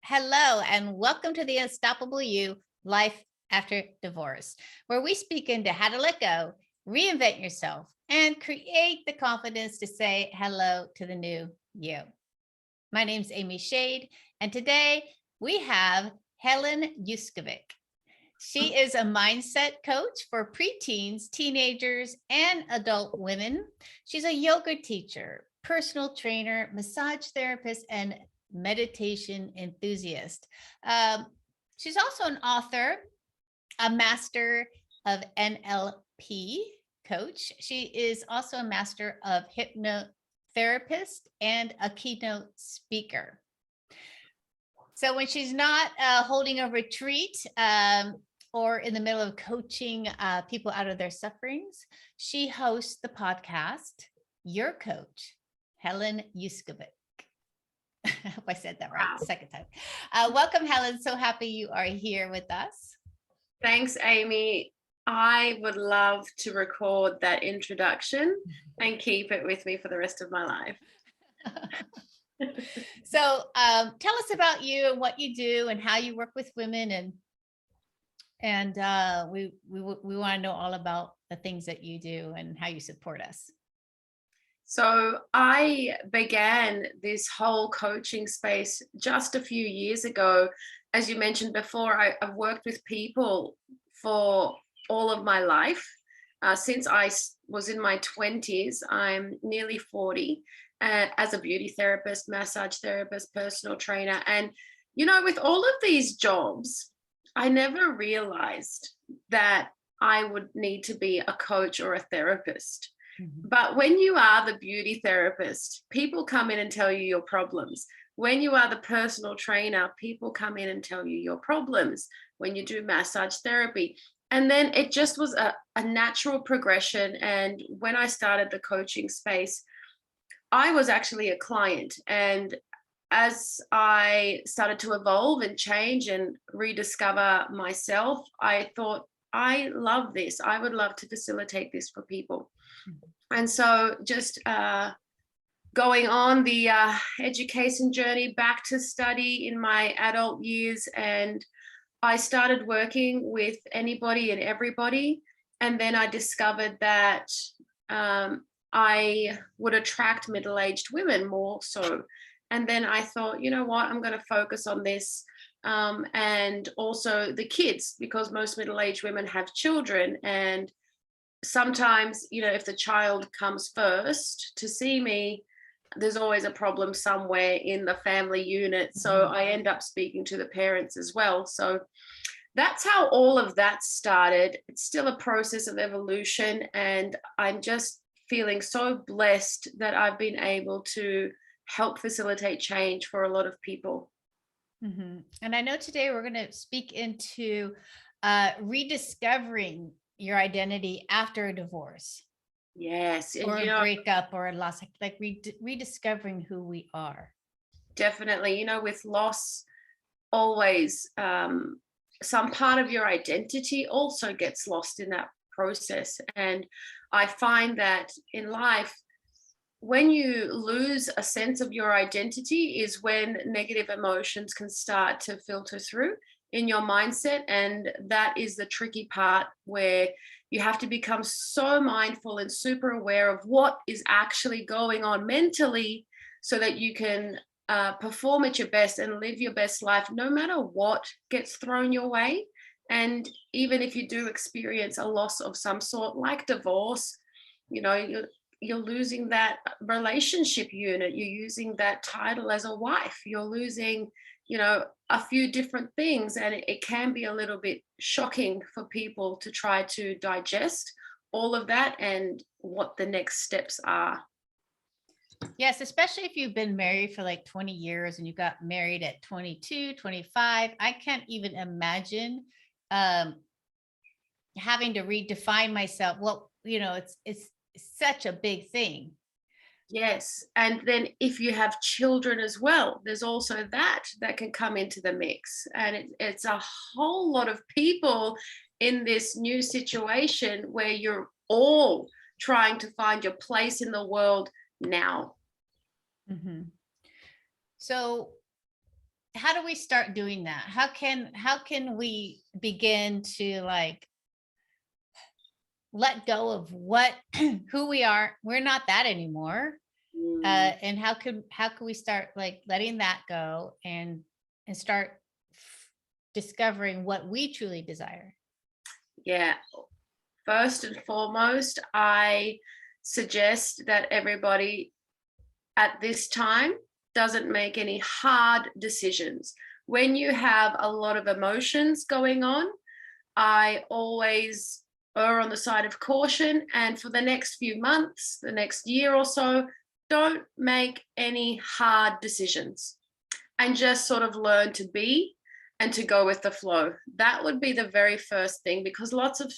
Hello, and welcome to the Unstoppable You Life After Divorce, where we speak into how to let go, reinvent yourself, and create the confidence to say hello to the new you. My name's Amy Shade, and today we have Helen Uskovic. She is a mindset coach for preteens, teenagers, and adult women. She's a yoga teacher, personal trainer, massage therapist, and meditation enthusiast. She's also an author, a master of NLP coach. She is also a master of hypnotherapist and a keynote speaker. So when she's not holding a retreat or in the middle of coaching people out of their sufferings, she hosts the podcast, Your Coach, Helen Uskovic. I hope I said that right the second time. Welcome, Helen. So happy you are here with us. Thanks, Amy. I would love to record that introduction and keep it with me for the rest of my life. So tell us about you and what you do and how you work with women, and we want to know all about the things that you do and how you support us. So I began this whole coaching space just a few years ago. As you mentioned before, I've worked with people for all of my life. Since I was in my 20s, I'm nearly 40, as a beauty therapist, massage therapist, personal trainer. And, you know, with all of these jobs, I never realized that I would need to be a coach or a therapist. But when you are the beauty therapist, people come in and tell you your problems. When you are the personal trainer, people come in and tell you your problems. When you do massage therapy. And then it just was a natural progression. And when I started the coaching space, I was actually a client. And as I started to evolve and change and rediscover myself, I thought, I love this. I would love to facilitate this for people. And so just going on the education journey back to study in my adult years, and I started working with anybody and everybody. And then I discovered that I would attract middle-aged women more so. And then I thought, you know what, I'm going to focus on this. And also the kids, because most middle-aged women have children. And sometimes, you know, if the child comes first to see me, there's always a problem somewhere in the family unit. So I end up speaking to the parents as well. So that's how all of that started. It's still a process of evolution. And I'm just feeling so blessed that I've been able to help facilitate change for a lot of people. Mm-hmm. And I know today we're going to speak into rediscovering your identity after a divorce. Yes. And, or a breakup or a loss, like rediscovering who we are. Definitely. You know, with loss, always some part of your identity also gets lost in that process. And I find that in life, when you lose a sense of your identity is when negative emotions can start to filter through in your mindset. And that is the tricky part, where you have to become so mindful and super aware of what is actually going on mentally so that you can perform at your best and live your best life, no matter what gets thrown your way. And even if you do experience a loss of some sort, like divorce, you know, you're losing that relationship unit, you're using that title as a wife, you're losing, you know, a few different things. And it can be a little bit shocking for people to try to digest all of that and what the next steps are. Yes, especially if you've been married for like 20 years and you got married at 22, 25. I can't even imagine having to redefine myself. Well, you know, it's such a big thing. Yes. And then if you have children as well, there's also that can come into the mix. And it's a whole lot of people in this new situation where you're all trying to find your place in the world now. Mm-hmm. So how do we start doing that? How can we begin to like let go of what who we are? We're not that anymore. And how can we start like letting that go and start discovering what we truly desire? Yeah. First and foremost, I suggest that everybody at this time doesn't make any hard decisions. When you have a lot of emotions going on, I always err on the side of caution. And for the next few months, the next year or so, don't make any hard decisions and just sort of learn to be and to go with the flow. That would be the very first thing, because lots of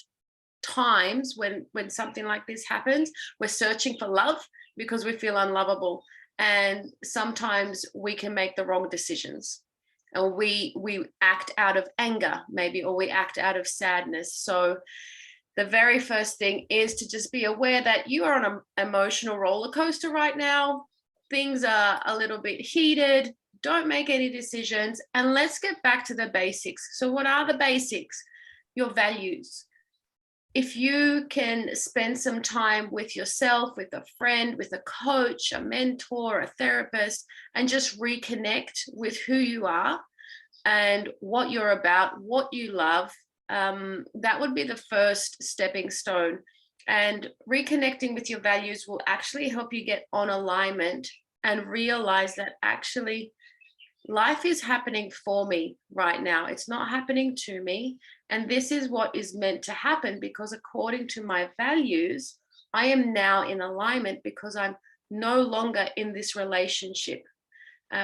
times when something like this happens, we're searching for love because we feel unlovable, and sometimes we can make the wrong decisions, or we act out of anger maybe, or we act out of sadness. So the very first thing is to just be aware that you are on an emotional roller coaster right now. Things are a little bit heated. Don't make any decisions, and let's get back to the basics. So what are the basics? Your values. If you can spend some time with yourself, with a friend, with a coach, a mentor, a therapist, and just reconnect with who you are and what you're about, what you love, that would be the first stepping stone. And reconnecting with your values will actually help you get on alignment and realize that actually life is happening for me right now. It's not happening to me. And this is what is meant to happen, because according to my values, I am now in alignment, because I'm no longer in this relationship.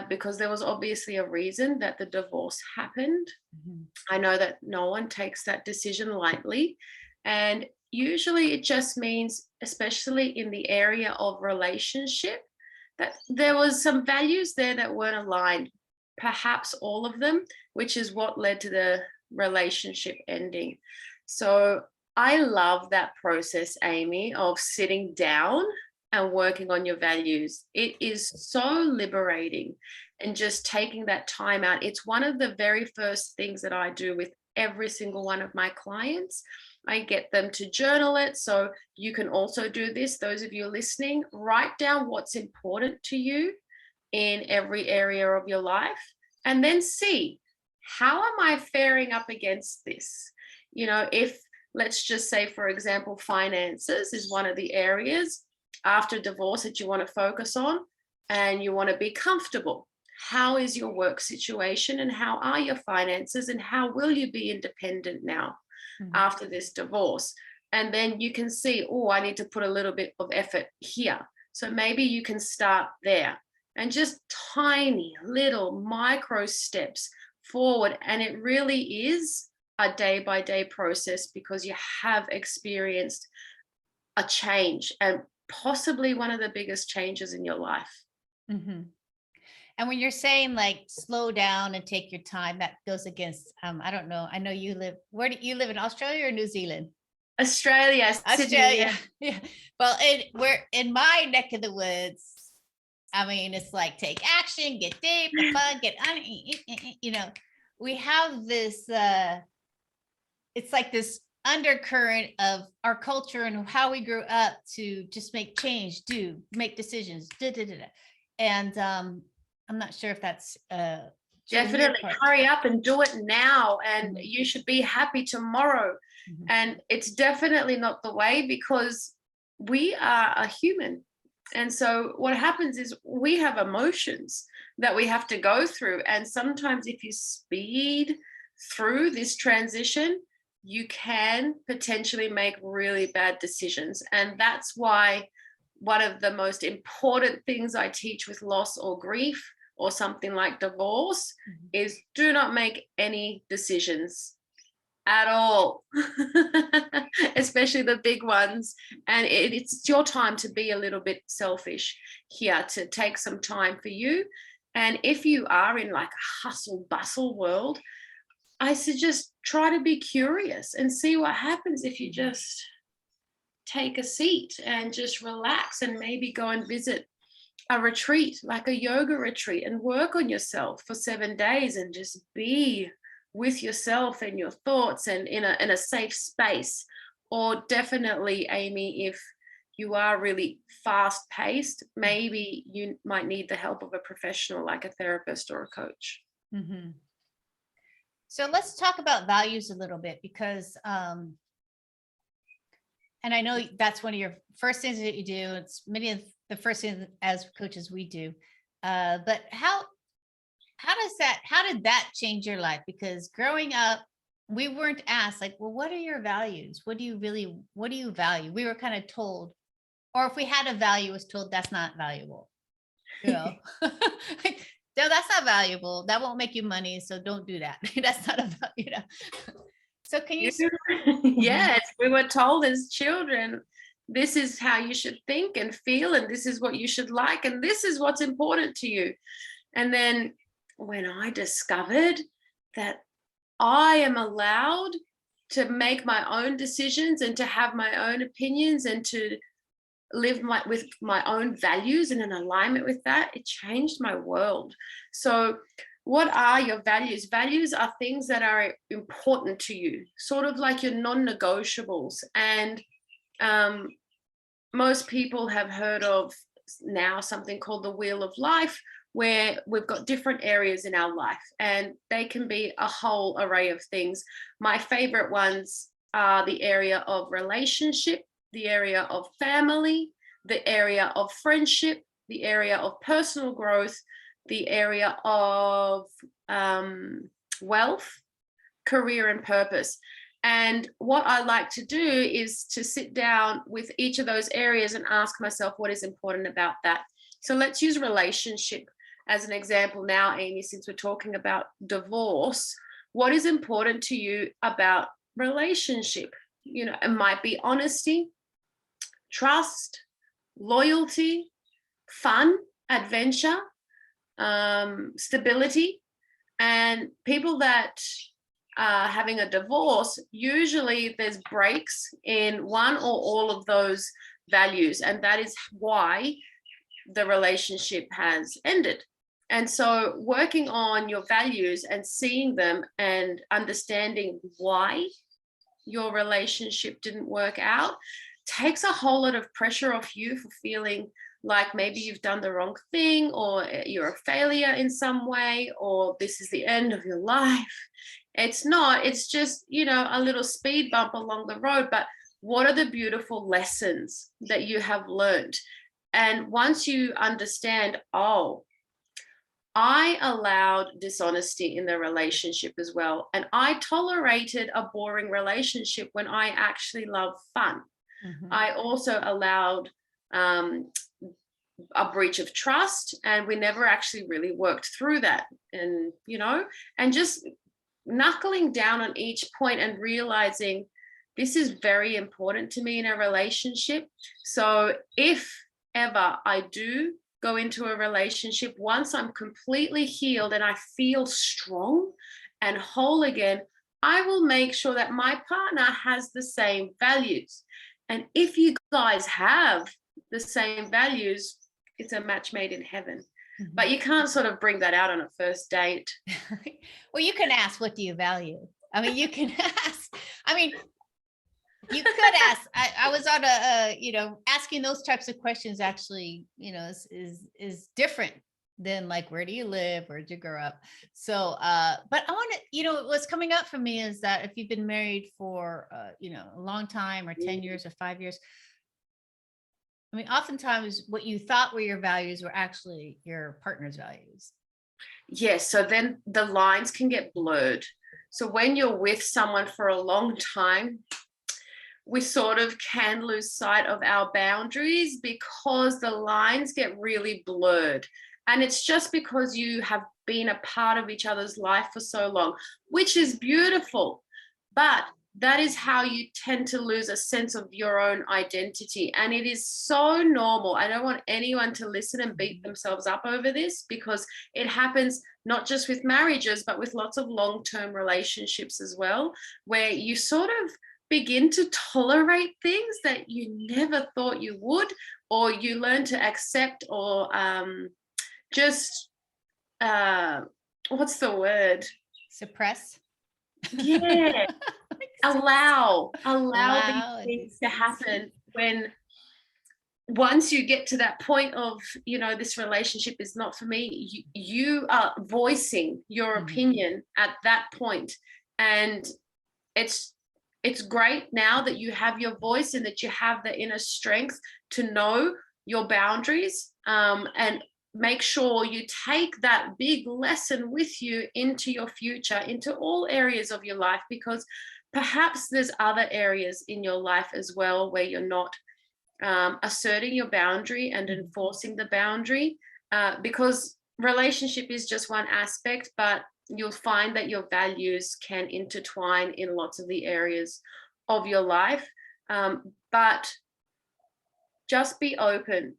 Because there was obviously a reason that the divorce happened. Mm-hmm. I know that no one takes that decision lightly. And usually it just means, especially in the area of relationship, that there was some values there that weren't aligned, perhaps all of them, which is what led to the relationship ending. So I love that process, Amy, of sitting down and working on your values. It is so liberating, and just taking that time out. It's one of the very first things that I do with every single one of my clients. I get them to journal it. So you can also do this. Those of you listening, write down what's important to you in every area of your life, and then see, how am I faring up against this? You know, if, let's just say, for example, finances is one of the areas after divorce that you want to focus on, and you want to be comfortable. How is your work situation, and how are your finances, and how will you be independent now after this divorce? And then you can see, oh, I need to put a little bit of effort here. So maybe you can start there, and just tiny little micro steps forward. And it really is a day-by-day process, because you have experienced a change, and possibly one of the biggest changes in your life. Mm-hmm. And when you're saying like slow down and take your time, that goes against, I don't know. I know you live, where do you live, in Australia or New Zealand? Australia. Australia. Yeah. Well, we're in my neck of the woods. I mean, it's like take action, get deep, have fun, you know, we have this, it's like this undercurrent of our culture and how we grew up to just make change, make decisions, and I'm not sure if that's definitely hurry up and do it now, and you should be happy tomorrow. And it's definitely not the way, because we are a human. And so what happens is we have emotions that we have to go through. And sometimes if you speed through this transition, you can potentially make really bad decisions. And that's why one of the most important things I teach with loss or grief or something like divorce is do not make any decisions at all, especially the big ones. And it's your time to be a little bit selfish here, to take some time for you. And if you are in like a hustle bustle world, I suggest try to be curious and see what happens if you just take a seat and just relax, and maybe go and visit a retreat, like a yoga retreat, and work on yourself for 7 days and just be with yourself and your thoughts and in a safe space. Or definitely, Amy, if you are really fast paced, maybe you might need the help of a professional like a therapist or a coach. Mm-hmm. So let's talk about values a little bit, because and I know that's one of your first things that you do. It's many of the first things as coaches we do. But how did that change your life? Because growing up, we weren't asked like, well, what are your values? What do you value? We were kind of told, or if we had a value, was told that's not valuable. You know, like, no, that's not valuable. That won't make you money. So don't do that. That's not a, you know. So can you? Yes, we were told as children, this is how you should think and feel, and this is what you should like, and this is what's important to you. And then when I discovered that I am allowed to make my own decisions and to have my own opinions and to live with my own values and in alignment with that, it changed my world. So what are your values? Values are things that are important to you, sort of like your non-negotiables. And most people have heard of now something called the Wheel of Life, where we've got different areas in our life, and they can be a whole array of things. My favorite ones are the area of relationship, the area of family, the area of friendship, the area of personal growth, the area of wealth, career, and purpose. And what I like to do is to sit down with each of those areas and ask myself what is important about that. So let's use relationship as an example now, Amy, since we're talking about divorce. What is important to you about relationship? You know, it might be honesty, trust, loyalty, fun, adventure, stability. And people that are having a divorce, usually there's breaks in one or all of those values, and that is why the relationship has ended. And so working on your values and seeing them and understanding why your relationship didn't work out takes a whole lot of pressure off you for feeling like maybe you've done the wrong thing, or you're a failure in some way, or this is the end of your life. It's not, it's just, you know, a little speed bump along the road. But what are the beautiful lessons that you have learned? And once you understand, oh, I allowed dishonesty in the relationship as well, and I tolerated a boring relationship when I actually love fun. Mm-hmm. I also allowed a breach of trust, and we never actually really worked through that. And, you know, and just knuckling down on each point and realizing this is very important to me in a relationship. So if ever I do go into a relationship, once I'm completely healed and I feel strong and whole again, I will make sure that my partner has the same values. And if you guys have the same values, it's a match made in heaven. Mm-hmm. But you can't sort of bring that out on a first date. Well, you can ask, what do you value? I mean, you can ask, I mean, you could ask. I was on you know, asking those types of questions actually, you know, is different than like, where do you live? Where did you grow up? So, but I want to, you know, what's coming up for me is that if you've been married for, you know, a long time, or 10 years or 5 years, I mean, oftentimes what you thought were your values were actually your partner's values. Yes. So then the lines can get blurred. So when you're with someone for a long time, we sort of can lose sight of our boundaries because the lines get really blurred. And it's just because you have been a part of each other's life for so long, which is beautiful. But that is how you tend to lose a sense of your own identity. And it is so normal. I don't want anyone to listen and beat themselves up over this, because it happens not just with marriages, but with lots of long-term relationships as well, where you sort of begin to tolerate things that you never thought you would, or you learn to accept, or just what's the word? Suppress. Yeah, allow these Allow things these to things. happen. When once you get to that point of, this relationship is not for me, you are voicing your Mhm. opinion at that point. And it's great now that you have your voice and that you have the inner strength to know your boundaries, and make sure you take that big lesson with you into your future, into all areas of your life, because perhaps there's other areas in your life as well where you're not asserting your boundary and enforcing the boundary, because relationship is just one aspect, but you'll find that your values can intertwine in lots of the areas of your life. But just be open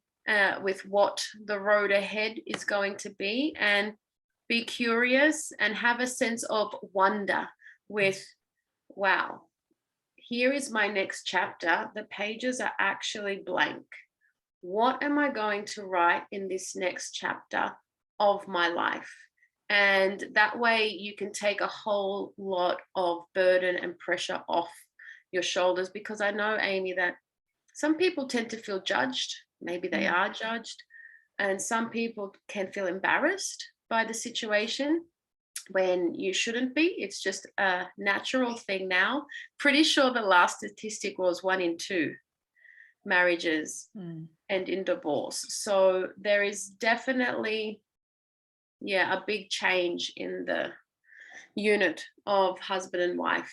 with what the road ahead is going to be, and be curious and have a sense of wonder with, wow, here is my next chapter. The pages are actually blank. What am I going to write in this next chapter of my life? And that way you can take a whole lot of burden and pressure off your shoulders, because I know, Amy, that some people tend to feel judged. Maybe they are judged. And some people can feel embarrassed by the situation when you shouldn't be. It's just a natural thing now. Pretty sure the last statistic was 1 in 2 marriages end in divorce. So there is definitely, a big change in the unit of husband and wife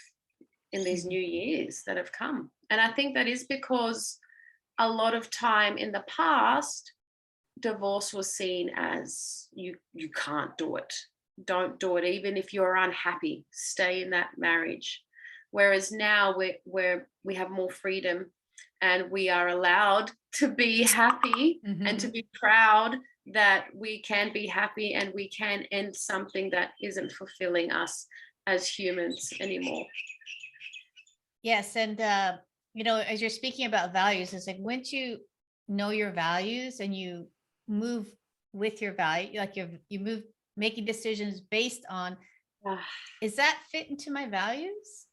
in these new years that have come. And I think that is because a lot of time in the past, divorce was seen as, you can't do it. Don't do it. Even if you're unhappy, stay in that marriage. Whereas now we have more freedom, and we are allowed to be happy and to be proud that we can be happy and we can end something that isn't fulfilling us as humans anymore. Yes. And, as you're speaking about values, it's like once you know your values and you move with your value, like you move making decisions based on, is that fit into my values?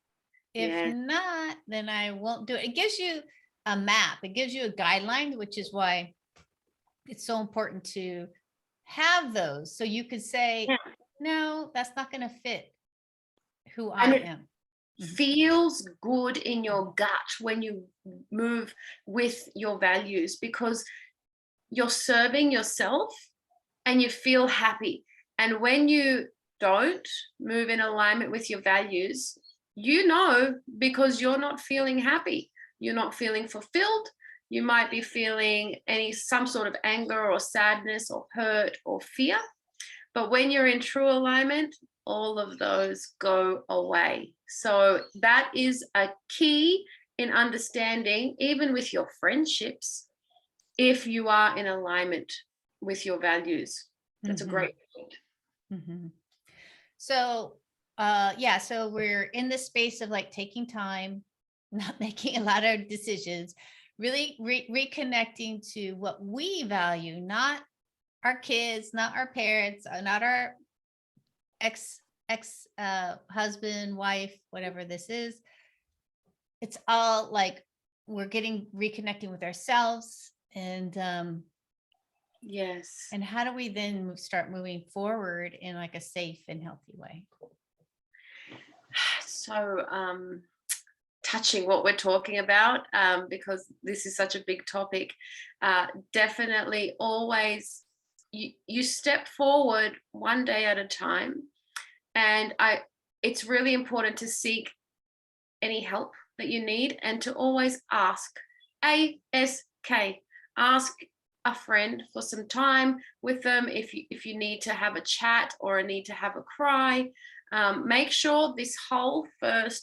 If Yeah. not, then I won't do it. It gives you a map, it gives you a guideline, which is why it's so important to have those. So you could say, Yeah. no, that's not going to fit who And I it am. feels good in your gut when you move with your values, because you're serving yourself and you feel happy. And when you don't move in alignment with your values, because you're not feeling happy, you're not feeling fulfilled, you might be feeling some sort of anger or sadness or hurt or fear. But when you're in true alignment, all of those go away. So that is a key in understanding, even with your friendships, if you are in alignment with your values. That's a great point. So, so we're in this space of like taking time, not making a lot of decisions, really reconnecting to what we value, not our kids, not our parents, not our ex husband, wife, whatever this is. It's all like we're reconnecting with ourselves, and Yes. and how do we then start moving forward in like a safe and healthy way? So touching what we're talking about, because this is such a big topic. Definitely always you step forward one day at a time. And it's really important to seek any help that you need, and to always ask. Ask a friend for some time with them if you need to have a chat or a need to have a cry. Make sure this whole first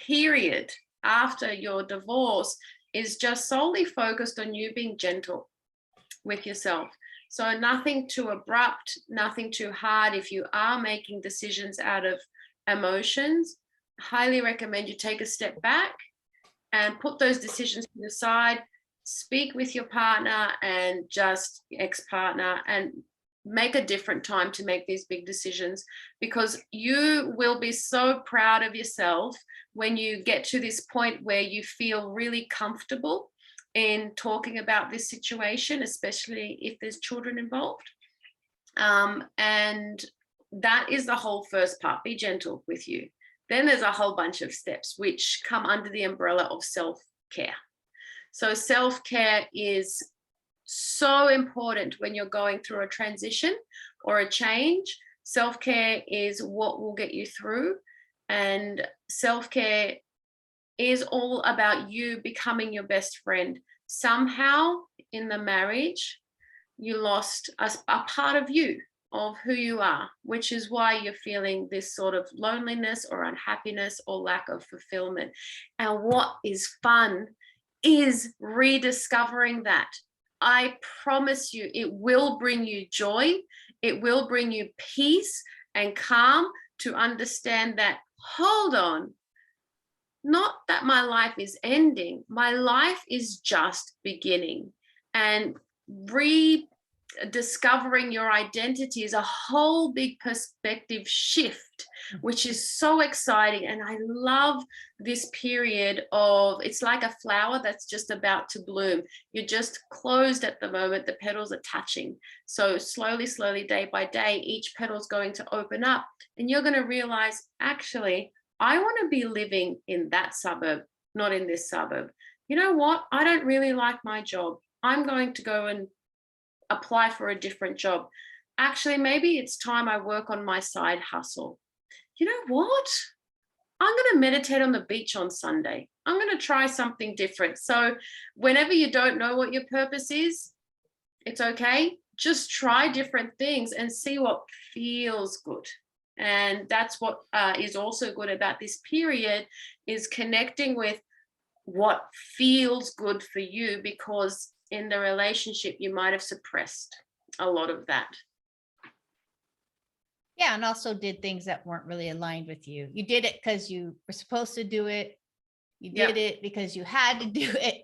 period after your divorce is just solely focused on you being gentle with yourself. So nothing too abrupt, nothing too hard. If you are making decisions out of emotions, highly recommend you take a step back and put those decisions to the side, speak with your partner and just ex-partner, and make a different time to make these big decisions, because you will be so proud of yourself when you get to this point where you feel really comfortable in talking about this situation, especially if there's children involved. And that is the whole first part. Be gentle with you. Then there's a whole bunch of steps which come under the umbrella of self-care. So self-care is so important when you're going through a transition or a change. Self-care is what will get you through, and self-care is all about you becoming your best friend. Somehow in the marriage, you lost a part of you, of who you are, which is why you're feeling this sort of loneliness or unhappiness or lack of fulfillment. And what is fun is rediscovering that. I promise you, it will bring you joy. It will bring you peace and calm to understand that, hold on, not that my life is ending, my life is just beginning. And rediscovering your identity is a whole big perspective shift, which is so exciting. And I love this period of, it's like a flower that's just about to bloom. You're just closed at the moment, the petals are touching. So slowly, day by day, each petal's going to open up, and you're going to realize, actually, I want to be living in that suburb, not in this suburb. You know what? I don't really like my job. I'm going to go and apply for a different job. Actually, maybe it's time I work on my side hustle. You know what? I'm going to meditate on the beach on Sunday. I'm going to try something different. So whenever you don't know what your purpose is, it's okay. Just try different things and see what feels good. And that's what is also good about this period, is connecting with what feels good for you, because in the relationship you might have suppressed a lot of that. Yeah, and also did things that weren't really aligned with you. You did it because you were supposed to do it. You did it because you had to do it.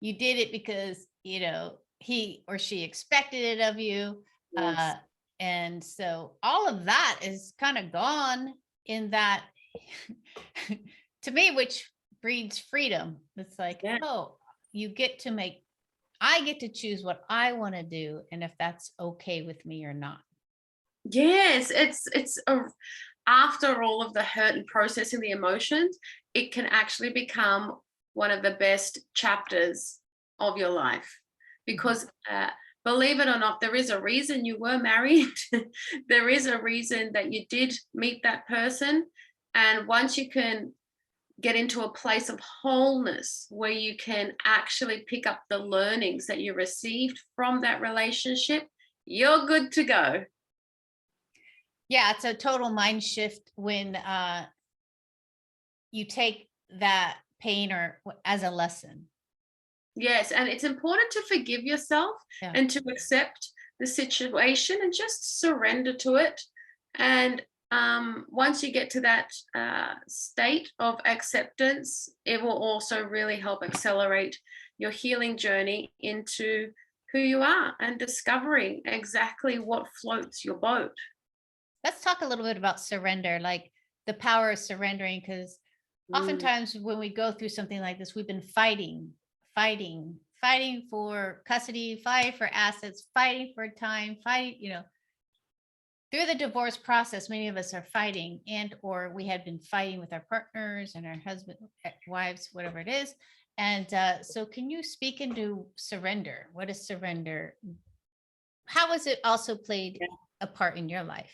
You did it because, you know, he or she expected it of you. Yes. And so all of that is kind of gone in that to me, which breeds freedom. It's like, Yeah. oh, you get to make, I get to choose what I want to do, and if that's okay with me or not. Yes, after all of the hurt and processing the emotions, it can actually become one of the best chapters of your life, because believe it or not, there is a reason you were married. There is a reason that you did meet that person. And once you can get into a place of wholeness where you can actually pick up the learnings that you received from that relationship, you're good to go. Yeah, it's a total mind shift when you take that pain or as a lesson. Yes, and it's important to forgive yourself and to accept the situation and just surrender to it. And once you get to that state of acceptance, it will also really help accelerate your healing journey into who you are and discovering exactly what floats your boat. Let's talk a little bit about surrender, like the power of surrendering, because oftentimes when we go through something like this, we've been fighting for custody, fighting for assets, fighting for time, fighting, you know, through the divorce process, many of us are fighting, and or we had been fighting with our partners and our husband, wives, whatever it is. And so can you speak into surrender? What is surrender? How has it also played a part in your life?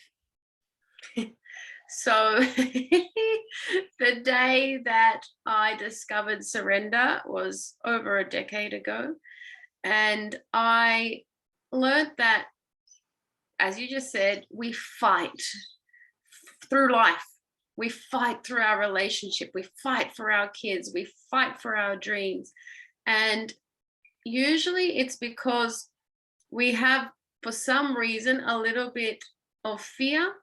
So the day that I discovered surrender was over a decade ago. And I learned that, as you just said, we fight through life. We fight through our relationship. We fight for our kids. We fight for our dreams. And usually it's because we have, for some reason, a little bit of fear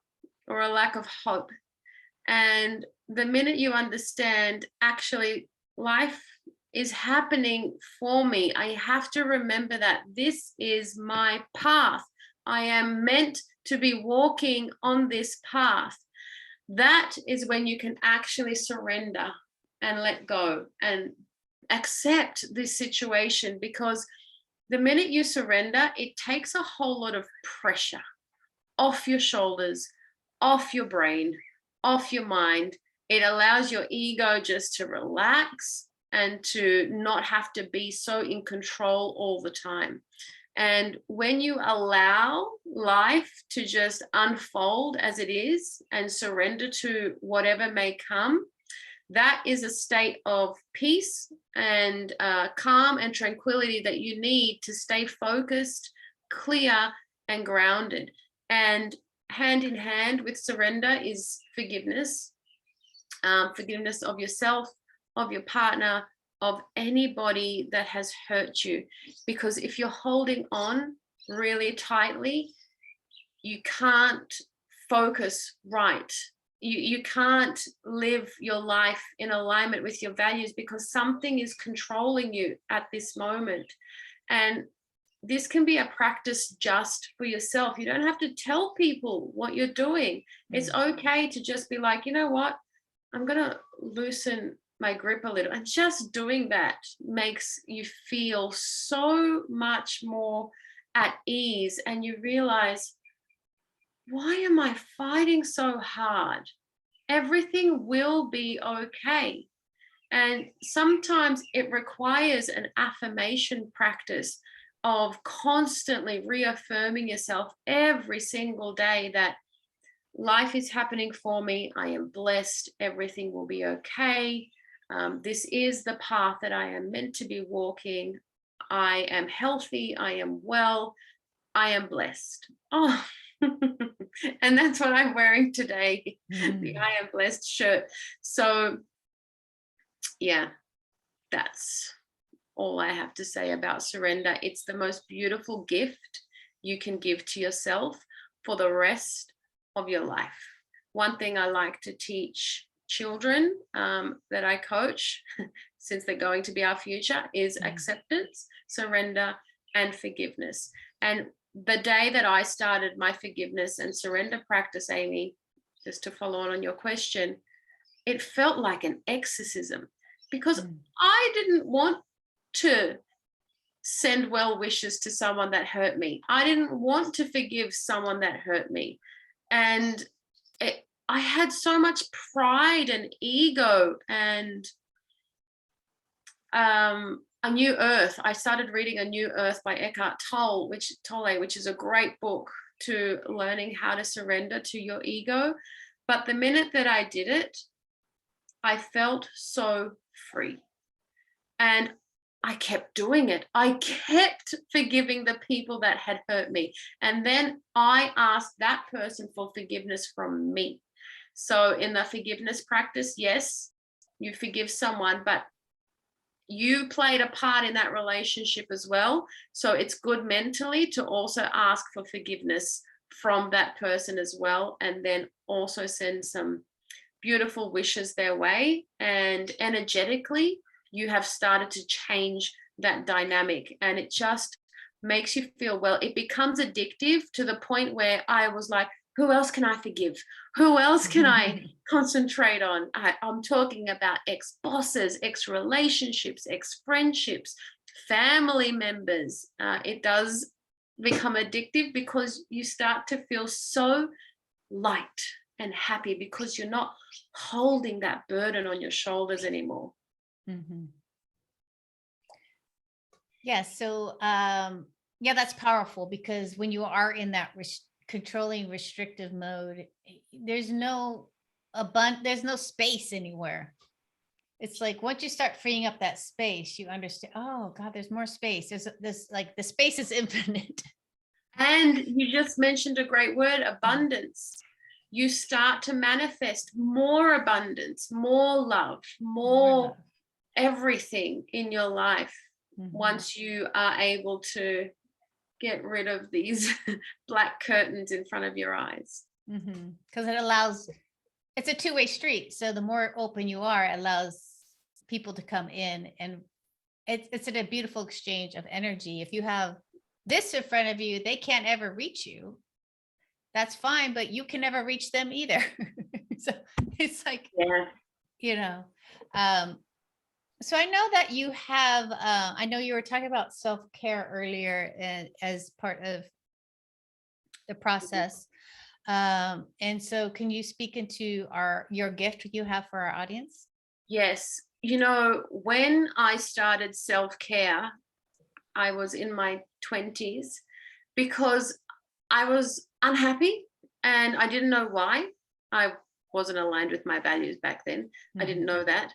or a lack of hope. And the minute you understand, actually, life is happening for me, I have to remember that this is my path. I am meant to be walking on this path. That is when you can actually surrender and let go and accept this situation, because the minute you surrender, it takes a whole lot of pressure off your shoulders, off your brain, off your mind. It allows your ego just to relax and to not have to be so in control all the time. And when you allow life to just unfold as it is and surrender to whatever may come, that is a state of peace and calm and tranquility that you need to stay focused, clear, and grounded. And hand in hand with surrender is forgiveness. Forgiveness of yourself, of your partner, of anybody that has hurt you. Because if you're holding on really tightly, you can't focus right. You can't live your life in alignment with your values, because something is controlling you at this moment. And this can be a practice just for yourself. You don't have to tell people what you're doing. It's okay to just be like, you know what? I'm going to loosen my grip a little. And just doing that makes you feel so much more at ease. And you realize, why am I fighting so hard? Everything will be okay. And sometimes it requires an affirmation practice of constantly reaffirming yourself every single day that life is happening for me. I am blessed. Everything will be okay. This is the path that I am meant to be walking. I am healthy. I am well. I am blessed. Oh, and that's what I'm wearing today, the I am blessed shirt. So, yeah, that's all I have to say about surrender. It's the most beautiful gift you can give to yourself for the rest of your life. One thing I like to teach children that I coach, since they're going to be our future, is acceptance, surrender, and forgiveness. And the day that I started my forgiveness and surrender practice, Amy, just to follow on your question, it felt like an exorcism, because I didn't want to send well wishes to someone that hurt me. I didn't want to forgive someone that hurt me. And I had so much pride and ego and A New Earth. I started reading A New Earth by Eckhart Tolle, which is a great book to learning how to surrender to your ego. But the minute that I did it, I felt so free. And I kept doing it. I kept forgiving the people that had hurt me. And then I asked that person for forgiveness from me. So in the forgiveness practice, yes, you forgive someone, but you played a part in that relationship as well. So it's good mentally to also ask for forgiveness from that person as well, and then also send some beautiful wishes their way. And energetically, you have started to change that dynamic, and it just makes you feel well. It becomes addictive to the point where I was like, who else can I forgive? Who else can I concentrate on? I'm talking about ex-bosses, ex-relationships, ex-friendships, family members. It does become addictive because you start to feel so light and happy because you're not holding that burden on your shoulders anymore. Yeah. So, yeah, that's powerful, because when you are in that controlling, restrictive mode, there's no there's no space anywhere. It's like once you start freeing up that space, you understand, oh God, there's more space. There's this, like, the space is infinite. And you just mentioned a great word, abundance. You start to manifest more abundance, more love, more everything in your life once you are able to get rid of these black curtains in front of your eyes. Because it allows it's a two-way street. So the more open you are, it allows people to come in, and it's a beautiful exchange of energy. If you have this in front of you, they can't ever reach you. That's fine, but you can never reach them either. So it's like, Yeah. you know, so I know that you have, I know you were talking about self-care earlier and as part of the process. And so can you speak into your gift you have for our audience? Yes. You know, when I started self-care, I was in my 20s because I was unhappy and I didn't know why. I wasn't aligned with my values back then. I didn't Mhm. know that.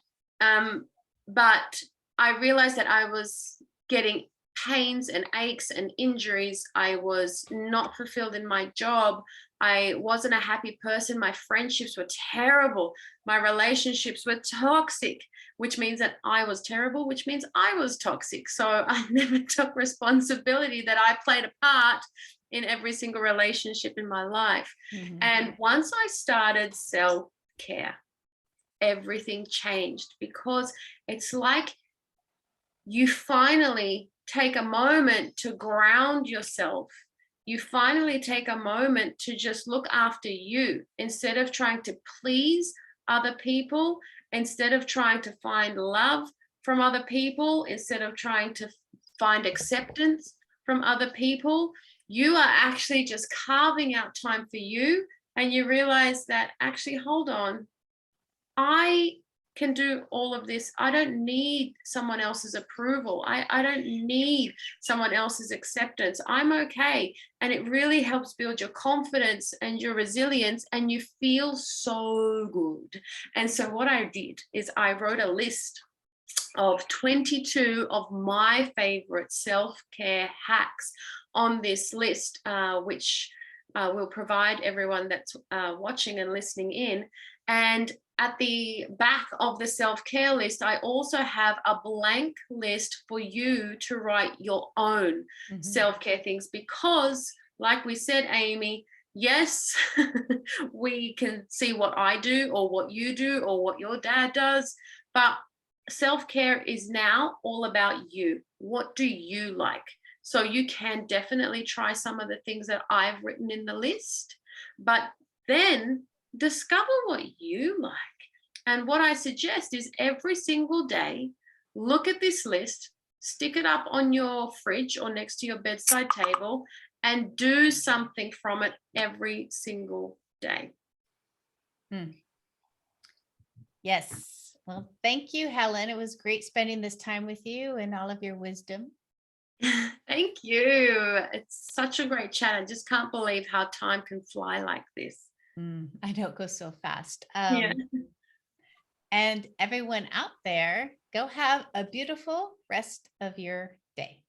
But I realized that I was getting pains and aches and injuries. I was not fulfilled in my job. I wasn't a happy person. My friendships were terrible. My relationships were toxic, which means that I was terrible, which means I was toxic. So I never took responsibility that I played a part in every single relationship in my life. Mhm. And once I started self care, everything changed because it's like you finally take a moment to ground yourself. You finally take a moment to just look after you instead of trying to please other people, instead of trying to find love from other people, instead of trying to find acceptance from other people. You are actually just carving out time for you, and you realize that actually, hold on, I can do all of this. I don't need someone else's approval. I don't need someone else's acceptance. I'm okay. And it really helps build your confidence and your resilience, and you feel so good. And so, what I did is I wrote a list of 22 of my favorite self care hacks on this list, which will provide everyone that's watching and listening in. And at the back of the self care list, I also have a blank list for you to write your own Mhm. self care things because, like we said, Amy, yes, we can see what I do or what you do or what your dad does, but self care is now all about you. What do you like? So you can definitely try some of the things that I've written in the list, but then discover what you like. And what I suggest is every single day, look at this list, stick it up on your fridge or next to your bedside table, and do something from it every single day. Mm. Yes. Well, thank you, Helen. It was great spending this time with you and all of your wisdom. Thank you. It's such a great chat. I just can't believe how time can fly like this. I know it goes so fast. Yeah. And everyone out there, go have a beautiful rest of your day.